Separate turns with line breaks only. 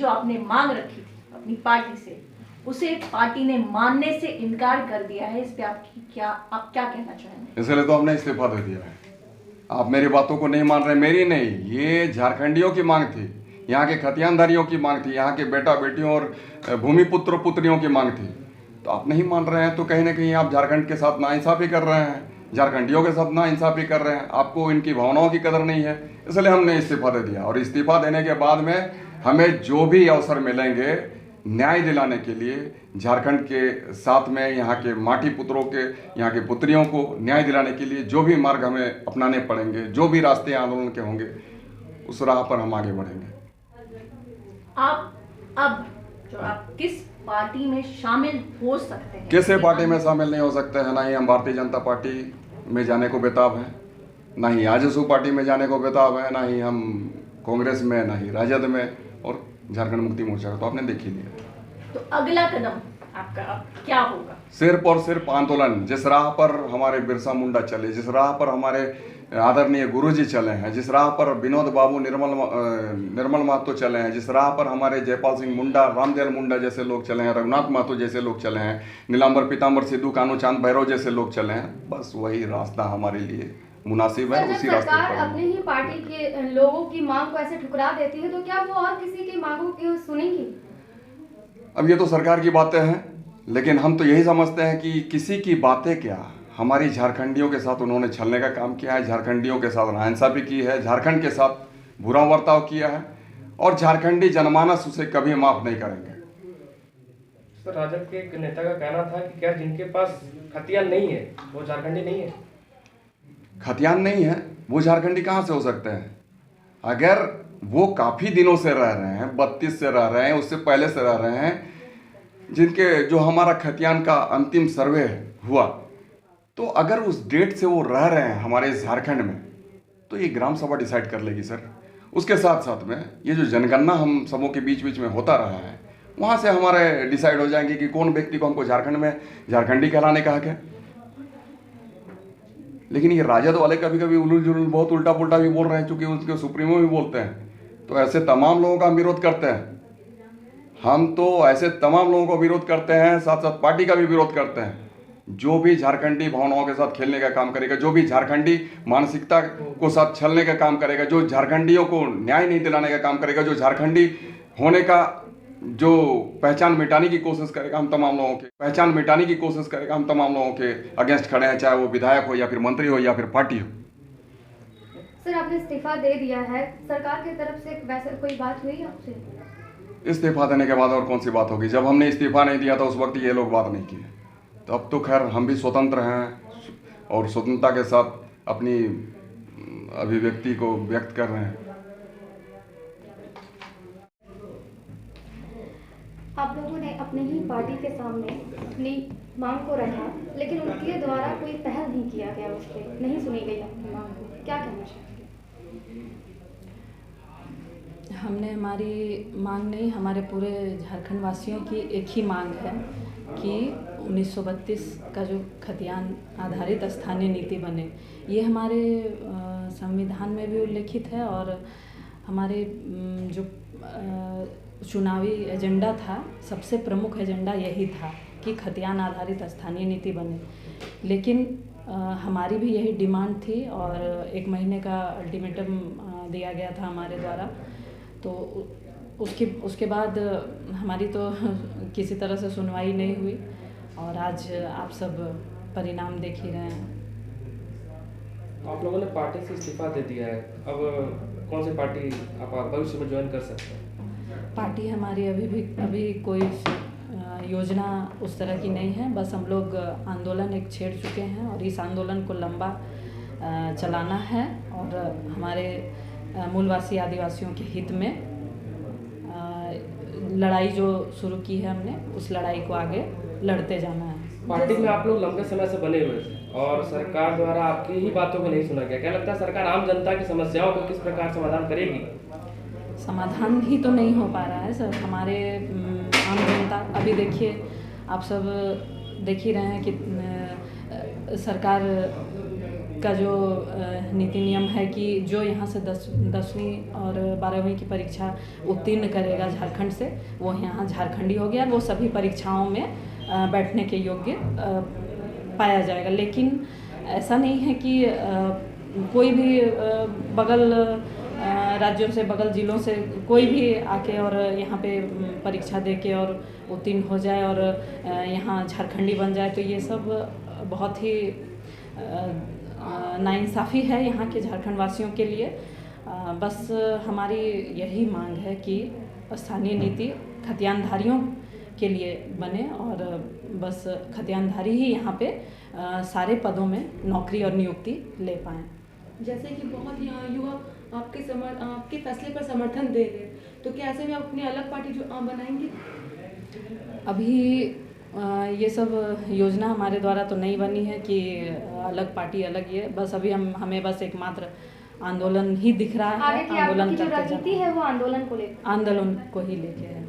जो आपने मांग रखी थी अपनी पार्टी से, उसे पार्टी ने मानने से इनकार कर दिया है। इस पे आप क्या कहना चाहेंगे?
इसलिए तो हमने इस्तीफा दे दिया है। आप मेरी बातों को नहीं मान रहे, मेरी नहीं, ये झारखंडियों की मांग थी, यहाँ के खतियानधारियों की मांग थी, यहाँ के बेटा बेटियों और भूमिपुत्र पुत्रियों की मांग थी। तो आप नहीं मान रहे हैं तो कहीं ना कहीं आप झारखंड के साथ नाइंसाफ़ी कर रहे हैं, झारखंडियों के साथ नाइंसाफ़ी कर रहे हैं। आपको इनकी भावनाओं की कदर नहीं है, इसलिए हमने इस्तीफा दे दिया। और इस्तीफा देने के बाद में हमें जो भी अवसर मिलेंगे न्याय दिलाने के लिए, झारखंड के साथ में यहाँ के माटी पुत्रों के, यहाँ के पुत्रियों को न्याय दिलाने के लिए जो भी मार्ग हमें अपनाने पड़ेंगे, जो भी रास्ते आंदोलन के होंगे, उस राह पर हम आगे बढ़ेंगे।
आप किस पार्टी में शामिल हो सकते हैं?
किसी पार्टी में शामिल नहीं हो सकते हैं। ना ही हम भारतीय जनता पार्टी में जाने को बेताब हैं, ना ही आजसू पार्टी में जाने को बेताब है, ना ही हम कांग्रेस में, ना ही राजद में, और झारखंड मुक्ति मोर्चा का तो आपने देख ही लिया।
तो अगला कदम आपका क्या होगा?
सिर्फ और सिर्फ आंदोलन। जिस राह पर हमारे बिरसा मुंडा चले, जिस राह पर हमारे आदरणीय गुरुजी चले हैं, जिस राह पर विनोद बाबू, निर्मल महतो चले हैं, जिस राह पर हमारे जयपाल सिंह मुंडा, रामदयाल मुंडा जैसे लोग चले हैं, रघुनाथ महतो जैसे लोग चले हैं, नीलांबर पीताम्बर सिद्धू, कानू चांद भैरव जैसे लोग चले हैं, बस वही रास्ता हमारे लिए मुनासिब है, उसी रास्ते पर।
अपने ही पार्टी के लोगों की मांग को ऐसे ठुकरा देती है तो क्या वो और किसी की मांगों की सुनेंगी? अब
ये तो सरकार की बातें हैं, लेकिन हम तो यही समझते हैं कि किसी की बातें क्या, हमारी झारखंडियों के साथ उन्होंने छलने का काम किया है, झारखंडियों के साथ नाइंसाफ़ी की है, झारखंड के साथ बुरा बर्ताव किया है, और झारखंडी जनमानस उसे कभी माफ़ नहीं करेंगे।
सर, राजद के एक नेता का कहना था कि क्या जिनके पास खतियान नहीं है वो झारखंडी नहीं है?
खतियान नहीं है वो झारखंडी कहाँ से हो सकते हैं? अगर वो काफ़ी दिनों से रह रहे हैं, 32 से रह रहे हैं, उससे पहले से रह रहे हैं, जिनके जो हमारा खतियान का अंतिम सर्वे हुआ, तो अगर उस डेट से वो रह रहे हैं हमारे इस झारखंड में, तो ये ग्राम सभा डिसाइड कर लेगी सर। उसके साथ साथ में ये जो जनगणना हम सबों के बीच बीच में होता रहा है, वहाँ से हमारे डिसाइड हो जाएंगे कि कौन व्यक्ति को हमको झारखंड में झारखंडी कहलाने का हक है। लेकिन ये राजद वाले कभी कभी उलूल जुलूल बहुत उल्टा पुल्टा भी बोल रहे हैं, चूंकि उनके सुप्रीमो भी बोलते हैं, तो ऐसे तमाम लोगों का विरोध करते हैं। हम तो ऐसे तमाम लोगों को विरोध करते हैं, साथ साथ पार्टी का भी विरोध करते हैं। जो भी झारखंडी भावनाओं के साथ खेलने का काम करेगा, जो भी झारखंडी मानसिकता को साथ छलने का काम करेगा, जो झारखंडियों को न्याय नहीं दिलाने का काम करेगा, जो झारखंडी होने का जो पहचान मिटाने की कोशिश करेगा, हम तमाम लोगों के पहचान मिटाने की कोशिश करेगा, हम तमाम लोगों के अगेंस्ट खड़े हैं, चाहे वो विधायक हो या फिर मंत्री हो या फिर पार्टी हो।
सर, आपने इस्तीफा दे दिया है, सरकार की तरफ से वैसे कोई बात हुई आपसे?
इस्तीफा देने के बाद और कौन सी बात होगी? जब हमने इस्तीफा नहीं दिया था उस वक्त ये लोग बात नहीं किए, तो अब तो खैर हम भी स्वतंत्र हैं और स्वतंत्रता के साथ अपनी अभिव्यक्ति को व्यक्त कर रहे हैं।
आप लोगों ने अपने ही पार्टी के सामने अपनी मांग को रखा, लेकिन उनके द्वारा कोई पहल नहीं किया गया, उस पर नहीं सुनी गई आपकी मांग को, क्या कहना चाहेंगे?
हमने हमारी मांग नहीं, हमारे पूरे झारखंड वासियों की एक ही मांग है कि 1932 का जो खतियान आधारित स्थानीय नीति बने। ये हमारे संविधान में भी उल्लेखित है और हमारे जो चुनावी एजेंडा था, सबसे प्रमुख एजेंडा यही था कि खतियान आधारित स्थानीय नीति बने। लेकिन हमारी भी यही डिमांड थी और 1 महीने का अल्टीमेटम दिया गया था हमारे द्वारा। तो उसके बाद हमारी तो किसी तरह से सुनवाई नहीं हुई और आज आप सब परिणाम देख ही रहे हैं।
आप लोगों ने पार्टी से इस्तीफा दे दिया है, अब कौन सी पार्टी आप भविष्य में ज्वाइन कर सकते हैं?
पार्टी हमारी अभी कोई योजना उस तरह की नहीं है, बस हम लोग आंदोलन एक छेड़ चुके हैं और इस आंदोलन को लंबा चलाना है और हमारे मूलवासी आदिवासियों के हित में लड़ाई जो शुरू की है हमने, उस लड़ाई को आगे लड़ते जाना है।
पार्टी में आप लोग लंबे समय से बने हुए थे और सरकार द्वारा आपकी ही बातों को नहीं सुना गया, क्या लगता है सरकार आम जनता की समस्याओं को किस प्रकार समाधान करेगी?
समाधान ही तो नहीं हो पा रहा है सर। हमारे आम जनता, अभी देखिए, आप सब देख ही रहे हैं कि सरकार का जो नीति नियम है कि जो यहाँ से 10वीं और 12वीं की परीक्षा उत्तीर्ण करेगा झारखंड से, वो यहाँ झारखंडी हो गया, वो सभी परीक्षाओं में बैठने के योग्य पाया जाएगा। लेकिन ऐसा नहीं है कि कोई भी बगल राज्यों से, बगल ज़िलों से कोई भी आके और यहाँ पे परीक्षा दे के और उत्तीर्ण हो जाए और यहाँ झारखंडी बन जाए, तो ये सब बहुत ही नाइंसाफ़ी है यहाँ के झारखंड वासियों के लिए। बस हमारी यही मांग है कि स्थानीय नीति खतियानधारियों के लिए बने और बस खतियानधारी ही यहाँ पे सारे पदों में नौकरी और नियुक्ति ले पाएँ।
जैसे कि बहुत यहाँ युवा आपके फैसले पर समर्थन दे रहे हैं, तो क्या ऐसे में आप अपनी अलग पार्टी जो बनाएंगे?
अभी ये सब योजना हमारे द्वारा तो नहीं बनी है कि अलग पार्टी अलग ये, बस अभी हमें बस एकमात्र आंदोलन ही दिख रहा है।
आगे की आपकी जो रणनीति है वो आंदोलन को लेकर,
आंदोलन को ही लेके है।